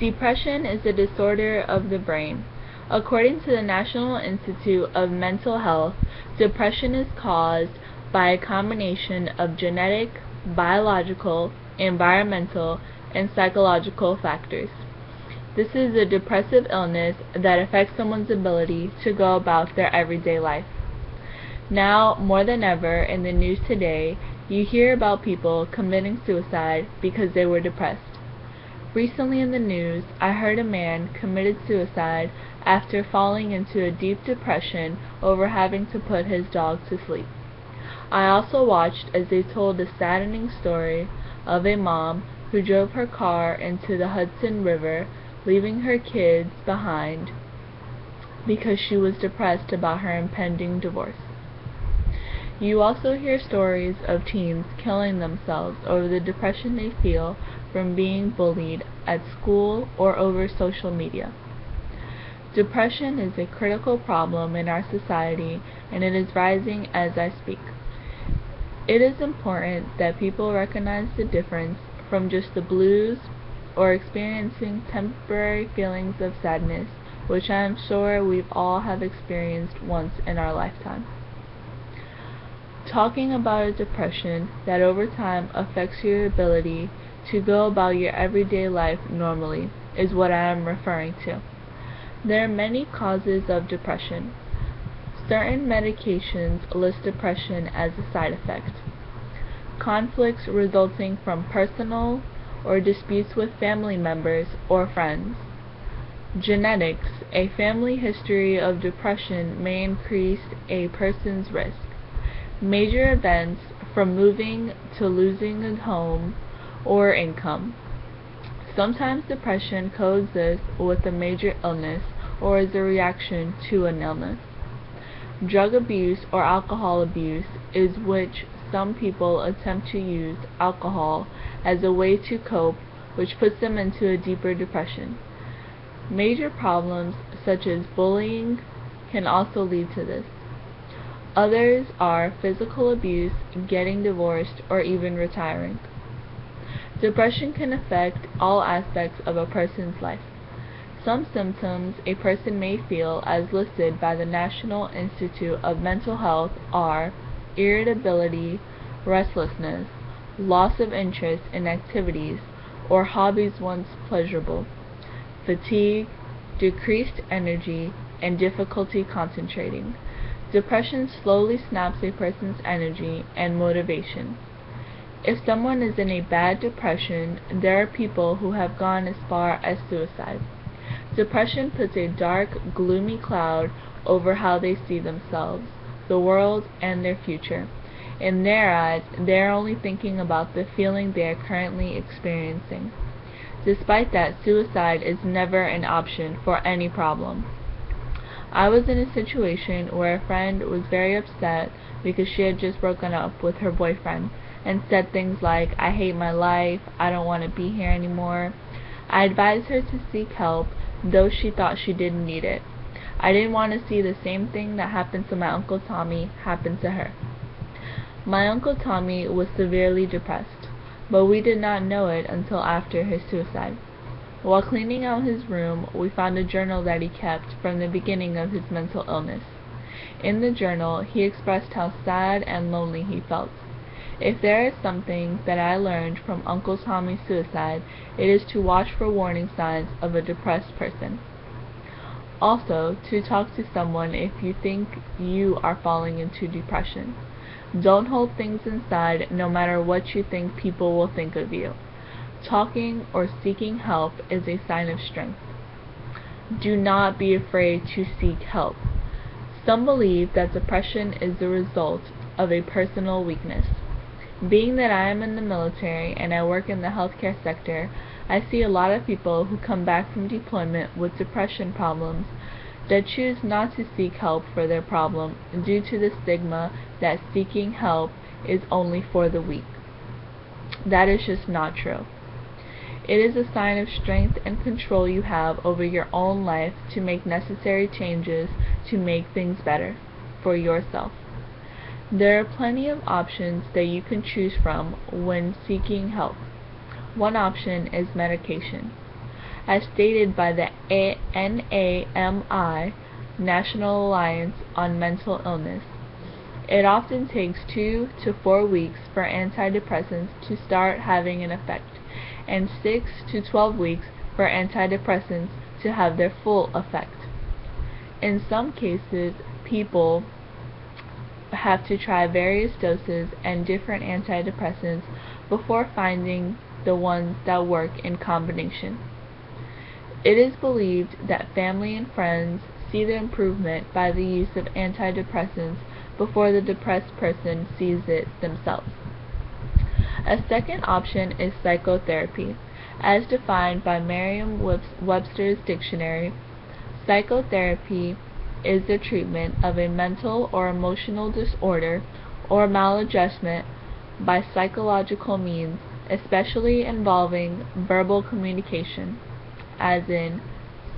Depression is a disorder of the brain. According to the National Institute of Mental Health, depression is caused by a combination of genetic, biological, environmental, and psychological factors. This is a depressive illness that affects someone's ability to go about their everyday life. Now, more than ever, in the news today, you hear about people committing suicide because they were depressed. Recently in the news, I heard a man committed suicide after falling into a deep depression over having to put his dog to sleep. I also watched as they told the saddening story of a mom who drove her car into the Hudson River, leaving her kids behind because she was depressed about her impending divorce. You also hear stories of teens killing themselves over the depression they feel from being bullied at school or over social media. Depression is a critical problem in our society, and it is rising as I speak. It is important that people recognize the difference from just the blues or experiencing temporary feelings of sadness, which I am sure we've all have experienced once in our lifetime. Talking about a depression that over time affects your ability to go about your everyday life normally is what I am referring to. There are many causes of depression. Certain medications list depression as a side effect. Conflicts resulting from personal or disputes with family members or friends. Genetics, a family history of depression may increase a person's risk. Major events from moving to losing a home or income. Sometimes depression coexists with a major illness or is a reaction to an illness. Drug abuse or alcohol abuse is which some people attempt to use alcohol as a way to cope, which puts them into a deeper depression. Major problems such as bullying can also lead to this. Others are physical abuse, getting divorced, or even retiring. Depression can affect all aspects of a person's life. Some symptoms a person may feel, as listed by the National Institute of Mental Health, are irritability, restlessness, loss of interest in activities or hobbies once pleasurable, fatigue, decreased energy, and difficulty concentrating. Depression slowly snaps a person's energy and motivation. If someone is in a bad depression, there are people who have gone as far as suicide. Depression puts a dark, gloomy cloud over how they see themselves, the world, and their future. In their eyes, they are only thinking about the feeling they are currently experiencing. Despite that, suicide is never an option for any problem. I was in a situation where a friend was very upset because she had just broken up with her boyfriend and said things like, "I hate my life, I don't want to be here anymore." I advised her to seek help, though she thought she didn't need it. I didn't want to see the same thing that happened to my Uncle Tommy happen to her. My Uncle Tommy was severely depressed, but we did not know it until after his suicide. While cleaning out his room, we found a journal that he kept from the beginning of his mental illness. In the journal, he expressed how sad and lonely he felt. If there is something that I learned from Uncle Tommy's suicide, it is to watch for warning signs of a depressed person. Also, to talk to someone if you think you are falling into depression. Don't hold things inside, no matter what you think people will think of you. Talking or seeking help is a sign of strength. Do not be afraid to seek help. Some believe that depression is the result of a personal weakness. Being that I am in the military and I work in the healthcare sector, I see a lot of people who come back from deployment with depression problems that choose not to seek help for their problem due to the stigma that seeking help is only for the weak. That is just not true. It is a sign of strength and control you have over your own life to make necessary changes to make things better for yourself. There are plenty of options that you can choose from when seeking help. One option is medication. as stated by the NAMI, National Alliance on Mental Illness. It often takes 2 to 4 weeks for antidepressants to start having an effect, and 6 to 12 weeks for antidepressants to have their full effect. In some cases, people have to try various doses and different antidepressants before finding the ones that work in combination. It is believed that family and friends see the improvement by the use of antidepressants before the depressed person sees it themselves. A second option is psychotherapy. As defined by Merriam-Webster's dictionary, psychotherapy is the treatment of a mental or emotional disorder or maladjustment by psychological means, especially involving verbal communication, as in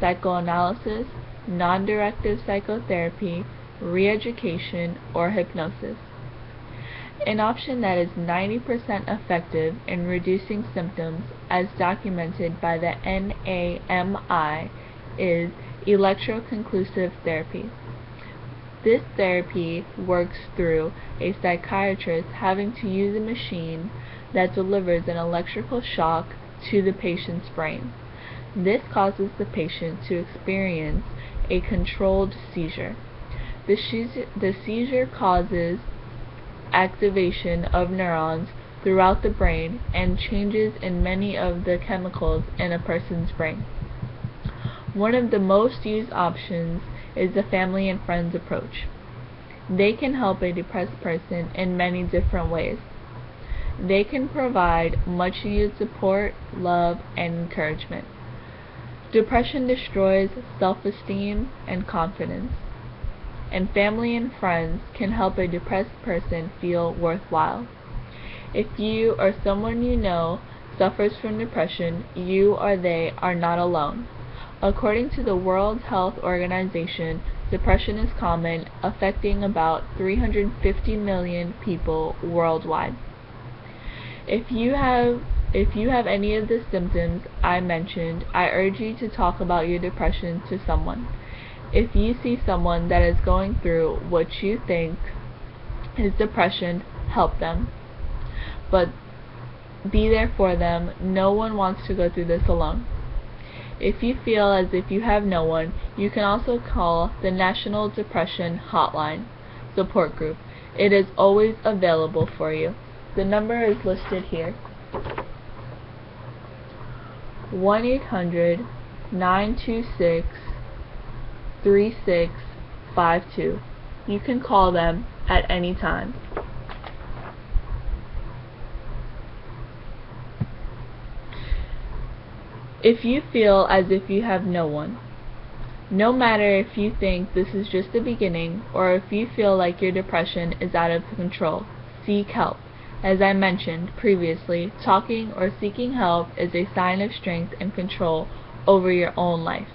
psychoanalysis, non-directive psychotherapy, re-education, or hypnosis. An option that is 90% effective in reducing symptoms, as documented by the NAMI, is electroconvulsive therapy. This therapy works through a psychiatrist having to use a machine that delivers an electrical shock to the patient's brain. This causes the patient to experience a controlled seizure. The seizure causes activation of neurons throughout the brain and changes in many of the chemicals in a person's brain. One of the most used options is the family and friends approach. They can help a depressed person in many different ways. They can provide much needed support, love, and encouragement. Depression destroys self-esteem and confidence, and family and friends can help a depressed person feel worthwhile. If you or someone you know suffers from depression, you or they are not alone. According to the World Health Organization, depression is common, affecting about 350 million people worldwide. If you have any of the symptoms I mentioned, I urge you to talk about your depression to someone. If you see someone that is going through what you think is depression, help them. But be there for them. No one wants to go through this alone. If you feel as if you have no one, you can also call the National Depression Hotline support group. It is always available for you. The number is listed here. 1-800-926-3652. You can call them at any time. If you feel as if you have no one, no matter if you think this is just the beginning or if you feel like your depression is out of control, seek help. As I mentioned previously, talking or seeking help is a sign of strength and control over your own life.